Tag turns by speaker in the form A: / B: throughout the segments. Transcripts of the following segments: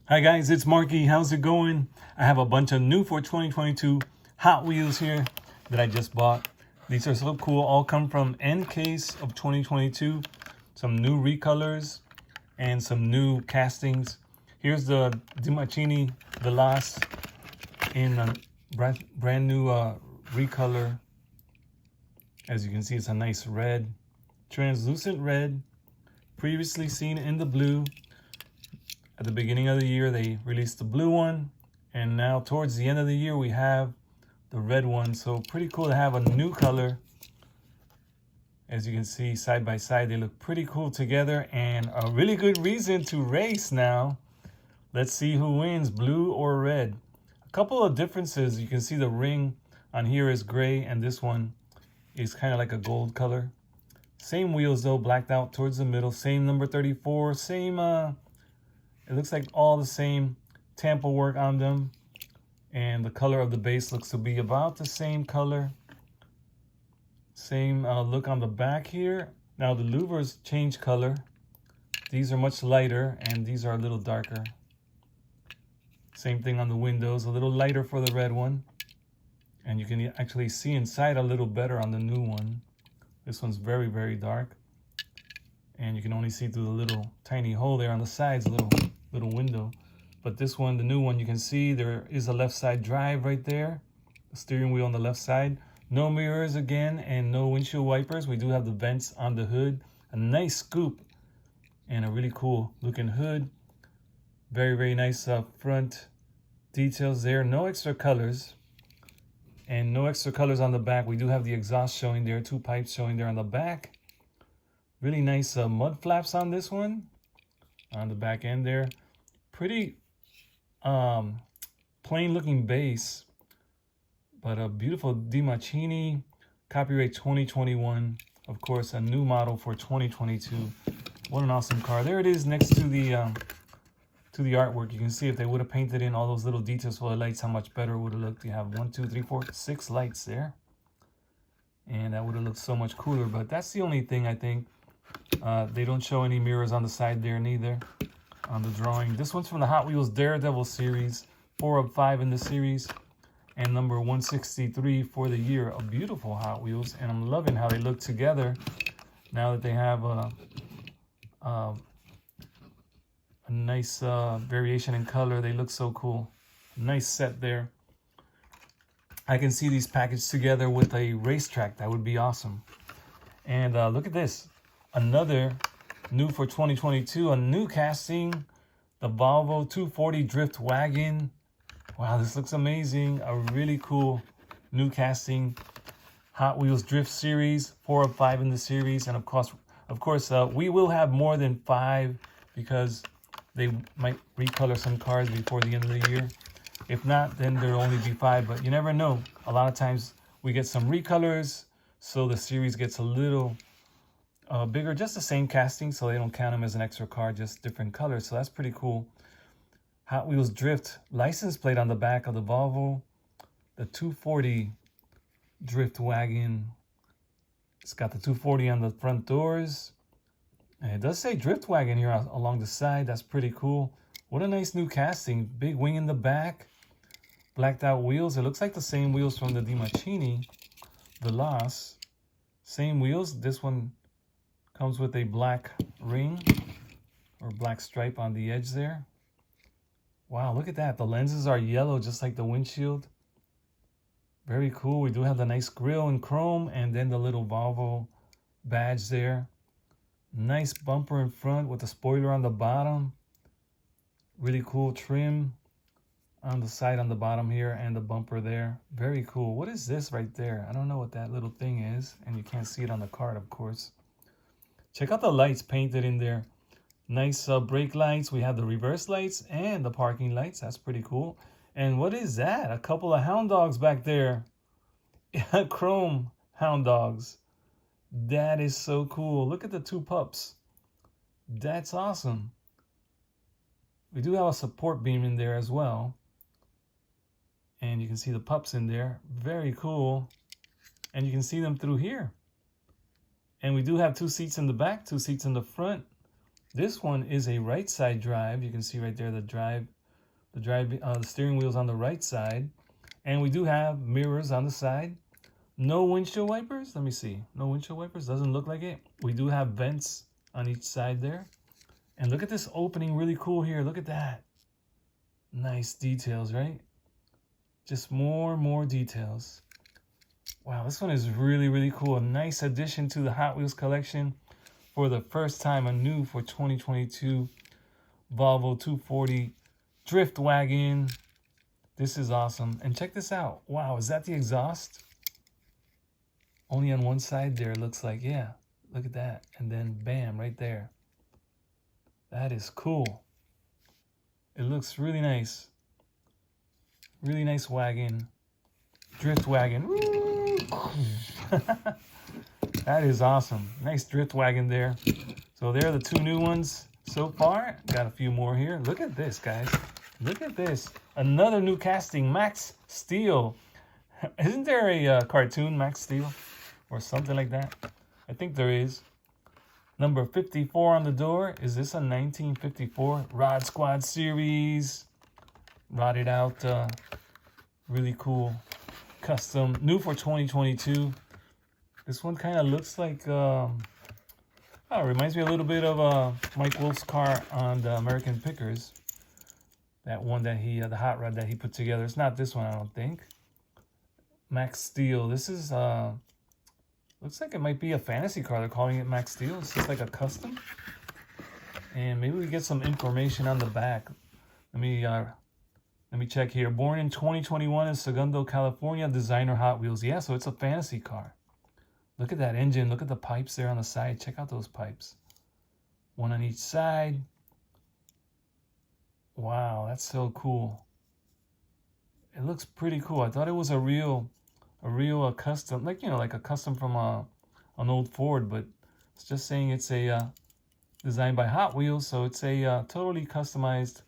A: Hi guys, it's Marky. How's it going? I have a bunch of new for 2022 Hot Wheels here that I just bought. These are so cool. All come from End Case of 2022. Some new recolors and some new castings. Here's the Dmachini Veloz in a brand new recolor. As you can see, it's a nice red, translucent red, previously seen in the blue. At the beginning of the year, they released the blue one, and now towards the end of the year, we have the red one. So pretty cool to have a new color. As you can see, side by side, they look pretty cool together, and a really good reason to race now. Let's see who wins, blue or red. A couple of differences. You can see the ring on here is gray, and this one is kind of like a gold color. Same wheels though, blacked out towards the middle. Same number 34, same it looks like all the same tampo work on them. And the color of the base looks to be about the same color. Same look on the back here. Now the louvers change color. These are much lighter and these are a little darker. Same thing on the windows, a little lighter for the red one. And you can actually see inside a little better on the new one. This one's very, very dark. And you can only see through the little tiny hole there on the sides, little window. But this one, the new one, you can see there is a left side drive right there. The steering wheel on the left side. No mirrors again and no windshield wipers. We do have the vents on the hood. A nice scoop and a really cool looking hood. Very, very nice front details there. No extra colors. And no extra colors on the back. We do have the exhaust showing there. Two pipes showing there on the back. Really nice mud flaps on this one. On the back end there. Pretty plain looking base. But a beautiful Dmachini. Copyright 2021. Of course, a new model for 2022. What an awesome car. There it is next to the artwork. You can see if they would have painted in all those little details for the lights, how much better it would have looked. You have 1, 2, 3, 4, 6 lights there. And that would have looked so much cooler. But that's the only thing I think. They don't show any mirrors on the side there neither on the drawing. This one's from the Hot Wheels Daredevil series, 4 of 5 in the series, and number 163 for the year. A beautiful Hot Wheels, and I'm loving how they look together now that they have a nice variation in color. They look so cool. Nice set there. I can see these packaged together with a racetrack. That would be awesome. And look at this. Another new for 2022, a new casting, the Volvo 240 Drift Wagon. Wow, this looks amazing. A really cool new casting. Hot Wheels Drift Series, 4 of 5 in the series. And of course, we will have more than 5 because they might recolor some cars before the end of the year. If not, then there'll only be 5, but you never know. A lot of times we get some recolors, so the series gets a little bigger, just the same casting, so they don't count them as an extra car, just different colors. So that's pretty cool. Hot Wheels Drift license plate on the back of the Volvo. The 240 Drift Wagon. It's got the 240 on the front doors. And it does say Drift Wagon here along the side. That's pretty cool. What a nice new casting. Big wing in the back. Blacked out wheels. It looks like the same wheels from the Dmachini Veloz. Same wheels. This one comes with a black ring or black stripe on the edge there. Wow, look at that. The lenses are yellow, just like the windshield. Very cool. We do have the nice grille in chrome and then the little Volvo badge there. Nice bumper in front with a spoiler on the bottom. Really cool trim on the side on the bottom here and the bumper there. Very cool. What is this right there? I don't know what that little thing is, and you can't see it on the card, of course. Check out the lights painted in there. Nice brake lights. We have the reverse lights and the parking lights. That's pretty cool. And what is that? A couple of hound dogs back there. Chrome hound dogs. That is so cool. Look at the 2 pups. That's awesome. We do have a support beam in there as well. And you can see the pups in there. Very cool. And you can see them through here. And we do have 2 seats in the back, 2 seats in the front. This one is a right side drive. You can see right there the drive The steering wheel's on the right side. And we do have mirrors on the side. No windshield wipers. Let me see. No windshield wipers. Doesn't look like it. We do have vents on each side there. And look at this opening. Really cool here. Look at that. Nice details, right? Just more and more details. Wow, this one is really, really cool. A nice addition to the Hot Wheels collection. For the first time, a new for 2022 Volvo 240 Drift Wagon. This is awesome. And check this out. Wow, is that the exhaust? Only on one side there, it looks like. Yeah, look at that. And then bam, right there. That is cool. It looks really nice. Really nice wagon. Drift wagon. That is awesome. Nice drift wagon there. So there are the two new ones so far. Got a few more here. Look at this, guys. Look at this. Another new casting, Max Steel. Isn't there a cartoon, Max Steel? Or something like that? I think there is. Number 54 on the door. Is this a 1954 Rod Squad series? Rotted out. Really cool. Custom. New for 2022. This one kind of looks like... oh, it reminds me a little bit of Mike Wolf's car on the American Pickers. That one that he... the hot rod that he put together. It's not this one, I don't think. Max Steel. This is... looks like it might be a fantasy car. They're calling it Max Steel. It's just like a custom. And maybe we get some information on the back. Let me check here. Born in 2021 in Segundo, California. Designer Hot Wheels. Yeah, so it's a fantasy car. Look at that engine. Look at the pipes there on the side. Check out those pipes. One on each side. Wow, that's so cool. It looks pretty cool. I thought it was a real custom, like, you know, like a custom from an old Ford, but it's just saying it's a designed by Hot Wheels, so it's a totally customized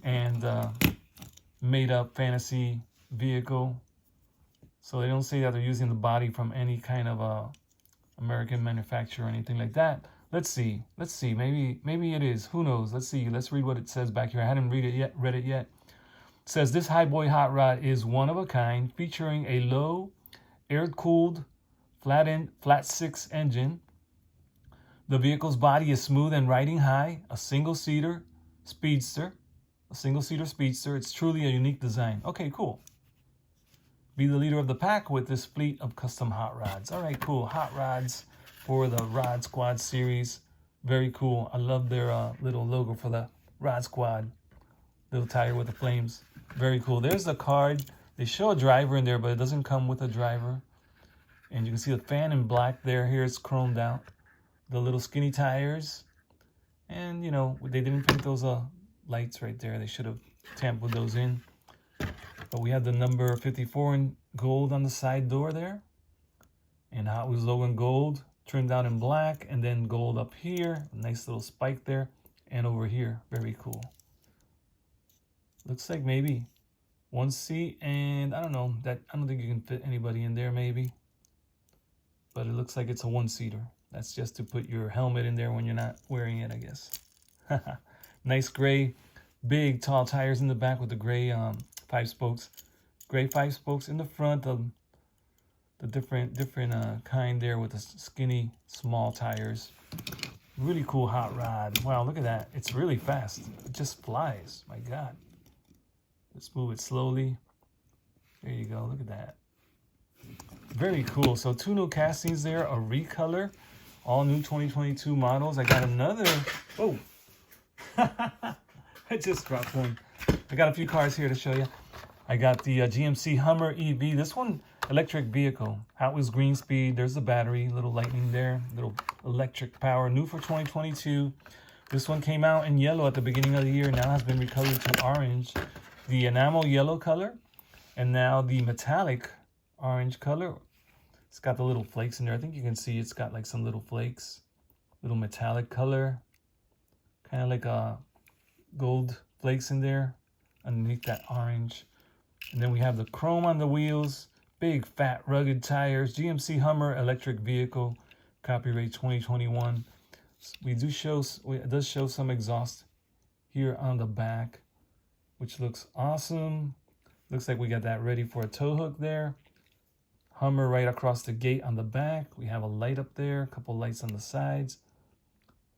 A: and made up fantasy vehicle. So they don't say that they're using the body from any kind of American manufacturer or anything like that. Let's see. Maybe it is. Who knows? Let's see. Let's read what it says back here. I hadn't read it yet. It says this high boy hot rod is one of a kind, featuring a low, air-cooled, flat six engine. The vehicle's body is smooth and riding high. A single-seater speedster. It's truly a unique design. Okay, cool. Be the leader of the pack with this fleet of custom hot rods. All right, cool. Hot rods for the Rod Squad series. Very cool. I love their little logo for the Rod Squad. Little tire with the flames. Very cool. There's the card. They show a driver in there, but it doesn't come with a driver. And you can see the fan in black there. Here it's chromed out. The little skinny tires. And, you know, they didn't paint those lights right there. They should have tampered those in. But we have the number 54 in gold on the side door there. And Hot Wheels logo in gold. Trimmed out in black. And then gold up here. A nice little spike there. And over here. Very cool. Looks like maybe one seat, and I don't know, I don't think you can fit anybody in there maybe. But it looks like it's a one-seater. That's just to put your helmet in there when you're not wearing it, I guess. Nice gray, big, tall tires in the back with the gray 5 spokes. Gray 5 spokes in the front of the different kind there with the skinny, small tires. Really cool hot rod. Wow, look at that. It's really fast. It just flies. My God. Let's move it slowly. There you go. Look at that. Very cool. So 2 new castings there. A recolor. All new 2022 models. I got another. Oh. I just dropped one. I got a few cars here to show you. I got the GMC Hummer EV. This one, electric vehicle. Hot Wheels green speed. There's the battery. Little lightning there. Little electric power. New for 2022. This one came out in yellow at the beginning of the year. Now has been recolored to orange. The enamel yellow color, and now the metallic orange color. It's got the little flakes in there. I think you can see it's got like some little flakes, little metallic color, kind of like gold flakes in there underneath that orange. And then we have the chrome on the wheels, big fat rugged tires, GMC Hummer electric vehicle, copyright 2021. It does show some exhaust here on the back. which looks awesome. Looks like we got that ready for a tow hook there. Hummer right across the gate on the back. We have a light up there, a couple lights on the sides.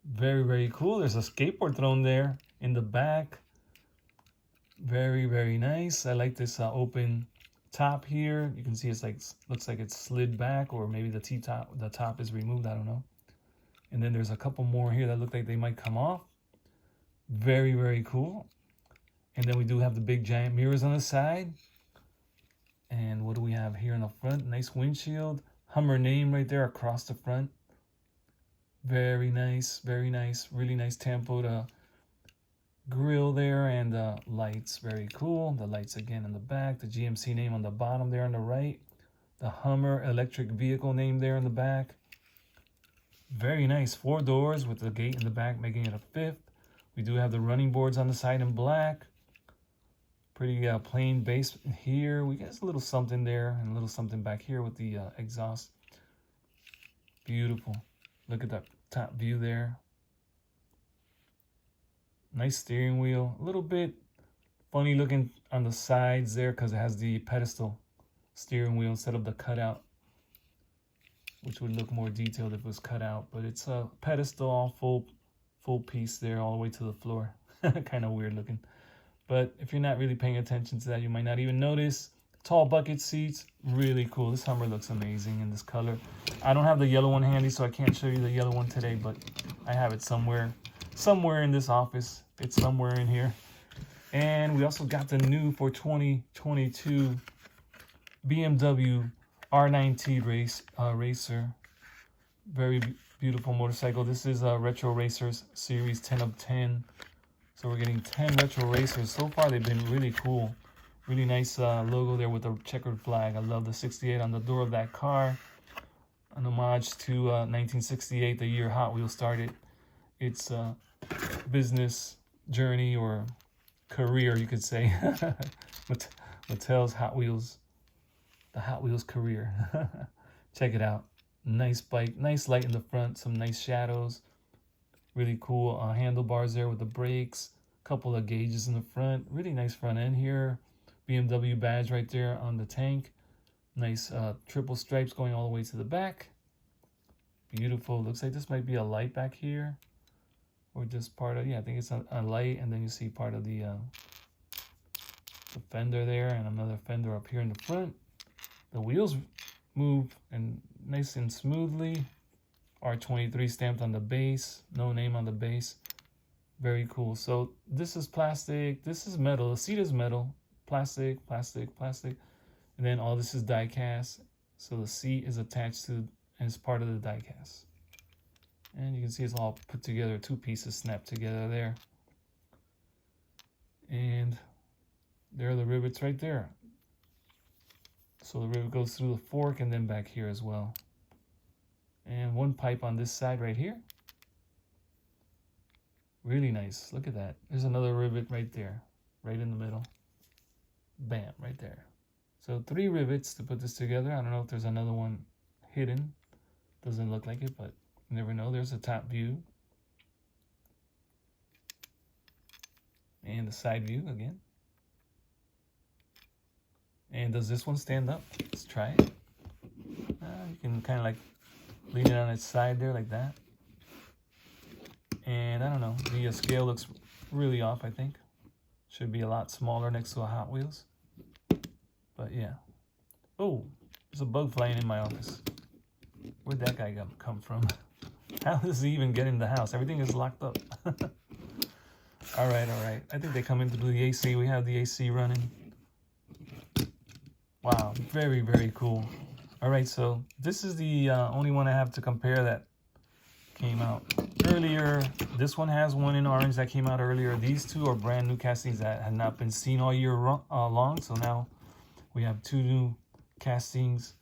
A: Very, very cool. There's a skateboard thrown there in the back. Very, very nice. I like this open top here. You can see it's like, looks like it's slid back, or maybe the top is removed. I don't know. And then there's a couple more here that look like they might come off. Very, very cool. And then we do have the big giant mirrors on the side. And what do we have here in the front? Nice windshield. Hummer name right there across the front. Very nice, very nice. Really nice tempo grill there, and lights. Very cool. The lights again in the back. The GMC name on the bottom there on the right. The Hummer electric vehicle name there in the back. Very nice. 4 doors with the gate in the back, making it a 5th. We do have the running boards on the side in black. Pretty plain base here. We got a little something there and a little something back here with the exhaust. Beautiful. Look at that top view there. Nice steering wheel. A little bit funny looking on the sides there because it has the pedestal steering wheel instead of the cutout, which would look more detailed if it was cut out. But it's a pedestal, all full piece there all the way to the floor. Kind of weird looking. But if you're not really paying attention to that, you might not even notice. Tall bucket seats, really cool. This Hummer looks amazing in this color. I don't have the yellow one handy, so I can't show you the yellow one today, but I have it somewhere in this office. It's somewhere in here. And we also got the new for 2022 BMW R9T Racer. Very beautiful motorcycle. This is Retro Racers Series 10 of 10. So we're getting 10 Retro Racers. So far, they've been really cool. Really nice logo there with the checkered flag. I love the 68 on the door of that car. An homage to 1968, the year Hot Wheels started its business journey or career, you could say. Mattel's Hot Wheels, the Hot Wheels career. Check it out. Nice bike, nice light in the front, some nice shadows. Really cool handlebars there with the brakes. Couple of gauges in the front. Really nice front end here. BMW badge right there on the tank. Nice triple stripes going all the way to the back. Beautiful. Looks like this might be a light back here. Or just part of, yeah, I think it's a light. And then you see part of the fender there. And another fender up here in the front. The wheels move and nice and smoothly. R23 stamped on the base. No name on the base. Very cool. So this is plastic. This is metal. The seat is metal. Plastic, plastic, plastic. And then all this is die-cast. So the seat is attached to, and it's part of the die-cast. And you can see it's all put together. 2 pieces snapped together there. And there are the rivets right there. So the rivet goes through the fork and then back here as well. And 1 pipe on this side right here. Really nice. Look at that. There's another rivet right there. Right in the middle. Bam, right there. So 3 rivets to put this together. I don't know if there's another one hidden. Doesn't look like it, but you never know. There's a top view. And the side view again. And does this one stand up? Let's try it. You can kind of like lean it on its side there like that. And I don't know, the scale looks really off, I think. Should be a lot smaller next to a Hot Wheels. But yeah. Oh, there's a bug flying in my office. Where'd that guy come from? How does he even get in the house? Everything is locked up. All right. I think they come in through the AC. We have the AC running. Wow, very, very cool. All right, so this is the only one I have to compare that came out earlier. This one has one in orange that came out earlier. These 2 are brand new castings that had not been seen all year long. So now we have 2 new castings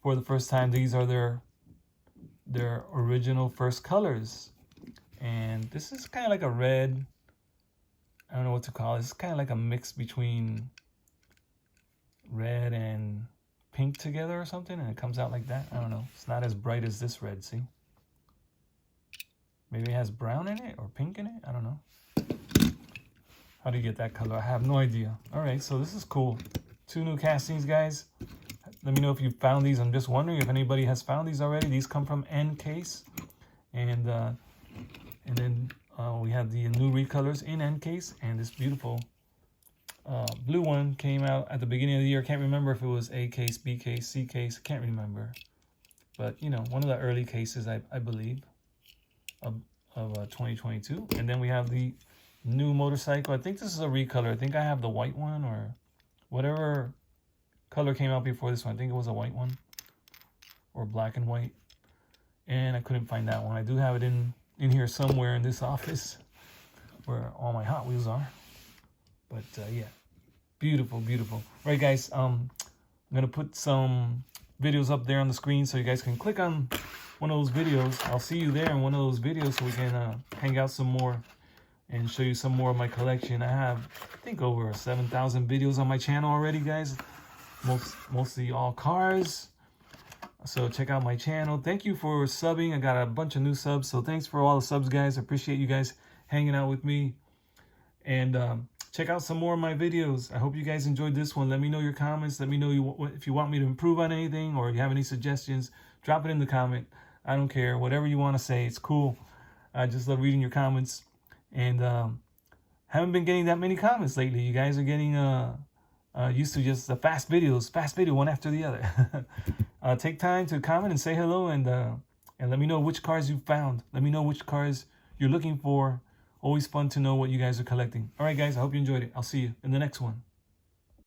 A: for the first time. These are their original first colors. And this is kind of like a red. I don't know what to call it. It's kind of like a mix between red and pink together or something, and it comes out like that. I don't know. It's not as bright as this red, see? Maybe it has brown in it or pink in it. I don't know. How do you get that color? I have no idea. All right, so this is cool. 2 new castings, guys. Let me know if you found these. I'm just wondering if anybody has found these already. These come from N-Case. And then we have the new recolors in N-Case. And this beautiful blue one came out at the beginning of the year. Can't remember if it was A case, B case, C case. Can't remember. But, you know, one of the early cases, I believe, of 2022. And then we have the new motorcycle. I think this is a recolor. I think I have the white one or whatever color came out before this one. I think it was a white one or black and white. And I couldn't find that one. I do have it in here somewhere in this office where all my Hot Wheels are. But yeah, beautiful, beautiful. All right, guys, I'm going to put some videos up there on the screen so you guys can click on one of those videos. I'll see you there in one of those videos so we can hang out some more and show you some more of my collection. I have, I think, over 7,000 videos on my channel already, guys. Mostly all cars. So check out my channel. Thank you for subbing. I got a bunch of new subs, so thanks for all the subs, guys. I appreciate you guys hanging out with me. And check out some more of my videos. I hope you guys enjoyed this one. Let me know your comments. Let me know if you want me to improve on anything or you have any suggestions. Drop it in the comment. I don't care. Whatever you want to say, it's cool. I just love reading your comments. And haven't been getting that many comments lately. You guys are getting used to just the fast video one after the other. Take time to comment and say hello, and let me know which cars you found. Let me know which cars you're looking for. Always fun to know what you guys are collecting. All right, guys, I hope you enjoyed it. I'll see you in the next one.